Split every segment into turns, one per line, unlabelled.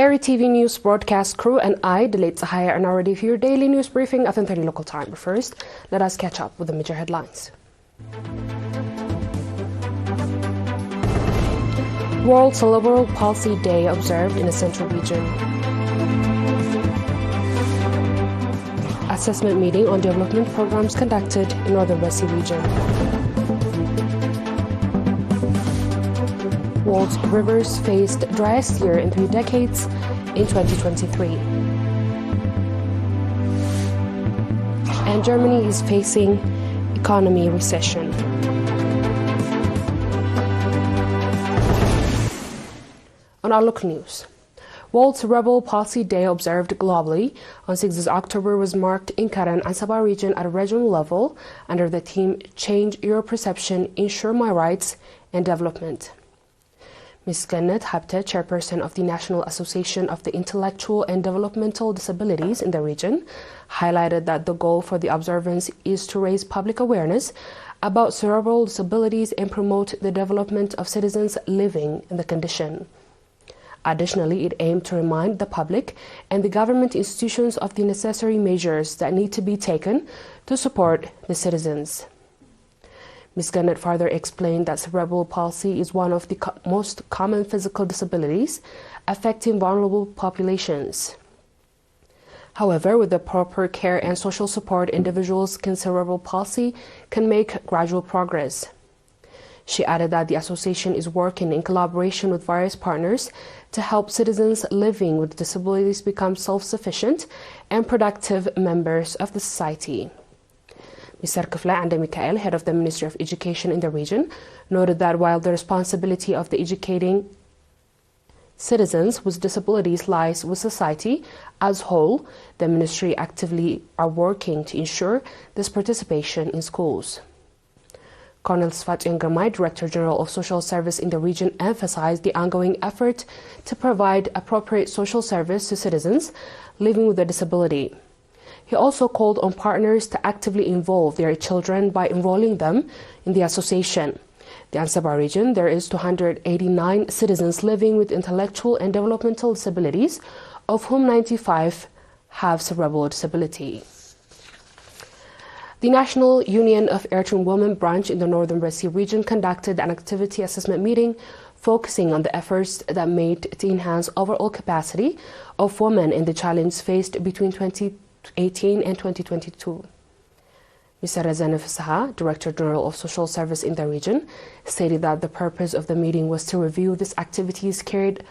ERi-TV news broadcast crew and I, Delayed Sahaya, are now ready for your daily news briefing at 10:30 local time. But first, let us catch up with the major headlines. World Cerebral Palsy Day observed in the Central Region. Assessment meeting on development programs conducted in Northern Red Sea region. World's rivers faced driest year in 3 decades in 2023. And Germany is facing economy recession. On our local news, World Cerebral Palsy Day observed globally on 6 October was marked in Karen and Sabah region at a regional level under the theme Change Your Perception, Ensure My Rights and Development. Ms. Gannet Habte, chairperson of the National Association of the Intellectual and Developmental Disabilities in the region, highlighted that the goal for the observance is to raise public awareness about cerebral disabilities and promote the development of citizens living in the condition. Additionally, it aimed to remind the public and the government institutions of the necessary measures that need to be taken to support the citizens. Ms. Gannet further explained that cerebral palsy is one of the most common physical disabilities affecting vulnerable populations. However, with the proper care and social support, individuals with cerebral palsy can make gradual progress. She added that the association is working in collaboration with various partners to help citizens living with disabilities become self-sufficient and productive members of the society. Mr. Kifla and Mikael, head of the Ministry of Education in the region, noted that while the responsibility of the educating citizens with disabilities lies with society as a whole, the ministry actively are working to ensure this participation in schools. Colonel Sfat Ingermay, Director General of Social Service in the region, emphasized the ongoing effort to provide appropriate social service to citizens living with a disability. He also called on partners to actively involve their children by enrolling them in the association. The Ansaba region, there is 289 citizens living with intellectual and developmental disabilities, of whom 95 have cerebral disability. The National Union of Eritrean Women branch in the Northern Red Sea region conducted an activity assessment meeting focusing on the efforts that made to enhance overall capacity of women in the challenge faced between 2018 and 2022. Mr. Razan Fasaha, Director General of Social Service in the region, stated that the purpose of the meeting was to review these activities carried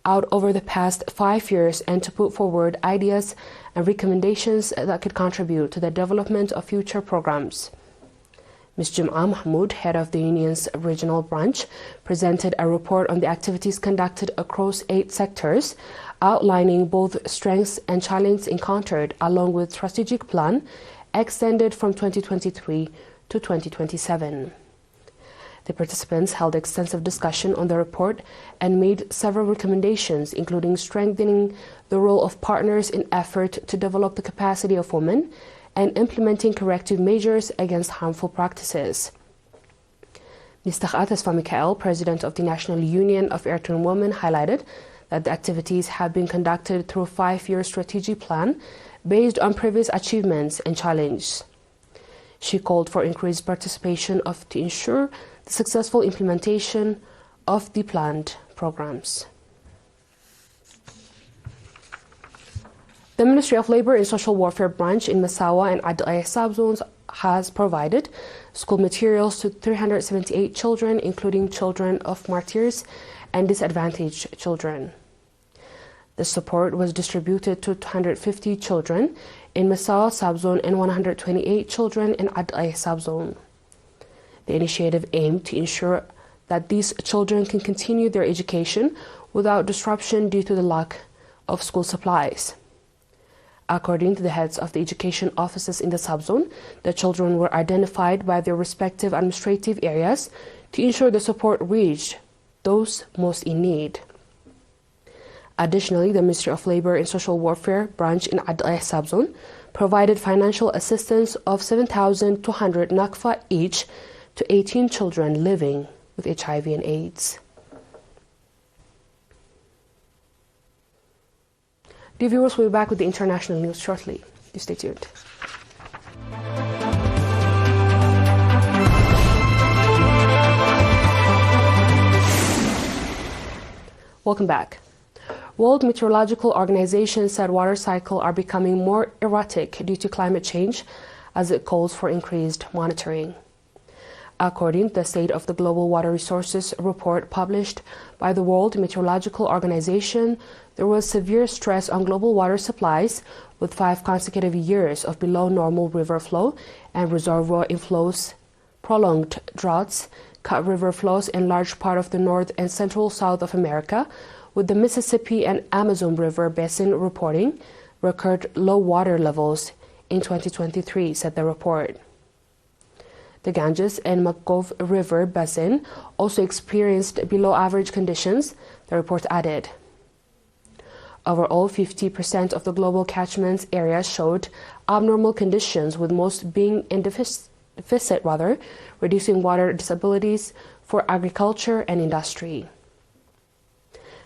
out over the past 5 years and to put forward ideas and recommendations that could contribute to the development of future programs. Ms. Jum'a Mahmoud, head of the union's regional branch, presented a report on the activities conducted across 8 sectors, outlining both strengths and challenges encountered, along with strategic plan extended from 2023 to 2027. The participants held extensive discussion on the report and made several recommendations, including strengthening the role of partners in effort to develop the capacity of women and implementing corrective measures against harmful practices. Mr. Atasfa Mikael, President of the National Union of Eritrean Women, highlighted that the activities have been conducted through a 5-year strategic plan based on previous achievements and challenges. She called for increased participation to ensure the successful implementation of the planned programs. The Ministry of Labour and Social Welfare branch in Massawa and Adaya subzones has provided school materials to 378 children, including children of martyrs and disadvantaged children. The support was distributed to 250 children in Massawa subzone and 128 children in Adaya subzone. The initiative aimed to ensure that these children can continue their education without disruption due to the lack of school supplies. According to the heads of the education offices in the subzone, the children were identified by their respective administrative areas to ensure the support reached those most in need. Additionally, the Ministry of Labour and Social Welfare branch in Adaya subzone provided financial assistance of 7,200 nakfa each to 18 children living with HIV and AIDS. Dear viewers, we'll be back with the international news shortly. You stay tuned. Welcome back. World Meteorological Organization said water cycles are becoming more erratic due to climate change as it calls for increased monitoring. According to the State of the Global Water Resources report published by the World Meteorological Organization, there was severe stress on global water supplies with 5 consecutive years of below normal river flow and reservoir inflows, prolonged droughts, cut river flows in large part of the North and Central South of America, with the Mississippi and Amazon River Basin reporting record low water levels in 2023, said the report. The Ganges and Makgov River Basin also experienced below average conditions, the report added. Overall, 50% of the global catchment area showed abnormal conditions, with most being in deficit, reducing water disabilities for agriculture and industry.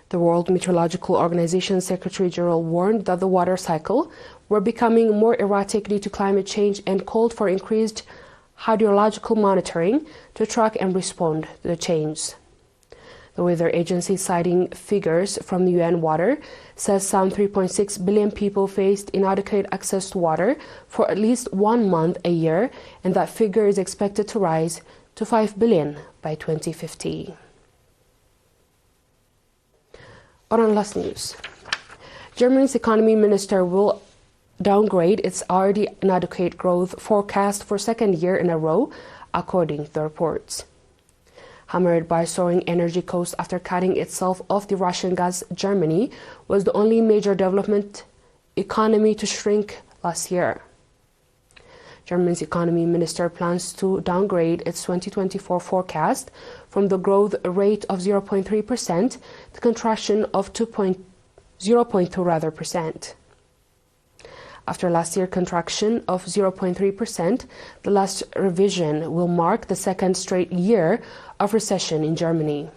The World Meteorological Organization Secretary General warned that the water cycle were becoming more erratic due to climate change and called for increased hydrological monitoring to track and respond to the change. The weather agency, citing figures from the UN Water, says some 3.6 billion people faced inadequate access to water for at least 1 month a year, and that figure is expected to rise to 5 billion by 2050. On last news, Germany's economy minister will downgrade its already inadequate growth forecast for 2nd year in a row, according to the reports. Hammered by soaring energy costs after cutting itself off the Russian gas, Germany was the only major development economy to shrink last year. Germany's economy minister plans to downgrade its 2024 forecast from the growth rate of 0.3% to contraction of 0.2%. After last year's contraction of 0.3%, the last revision will mark the 2nd straight year of recession in Germany.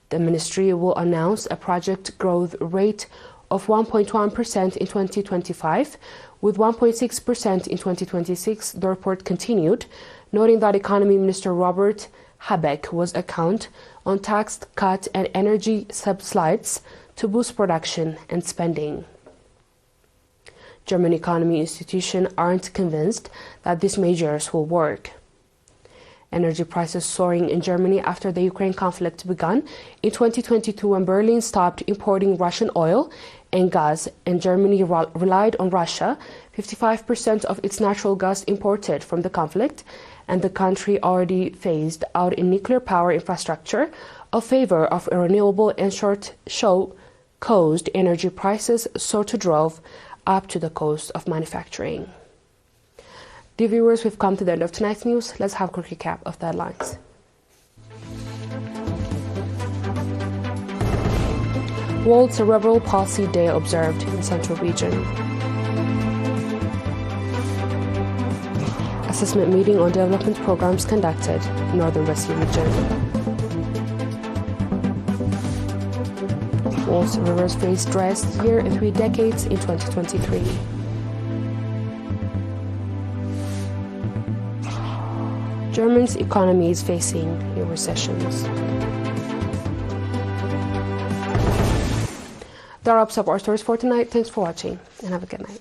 The ministry will announce a project growth rate of 1.1% in 2025, with 1.6% in 2026, the report continued, noting that Economy Minister Robert Habeck was account on tax cut and energy subsidies to boost production and spending. German economy institutions aren't convinced that these measures will work. Energy prices soaring in Germany after the Ukraine conflict began in 2022 when Berlin stopped importing Russian oil and gas, and Germany relied on Russia 55% of its natural gas imported from the conflict, and the country already phased out in nuclear power infrastructure in favor of renewable and caused energy prices so to drove up to the cost of manufacturing. Dear viewers, we've come to the end of tonight's news. Let's have a quick recap of the headlines. World Cerebral Palsy Day observed in the Central Region. Assessment meeting on development programs conducted in Northern Rescue Region. World's rivers faced driest year in 3 decades in 2023. Germany's economy is facing new recessions. That wraps up our stories for tonight. Thanks for watching and have a good night.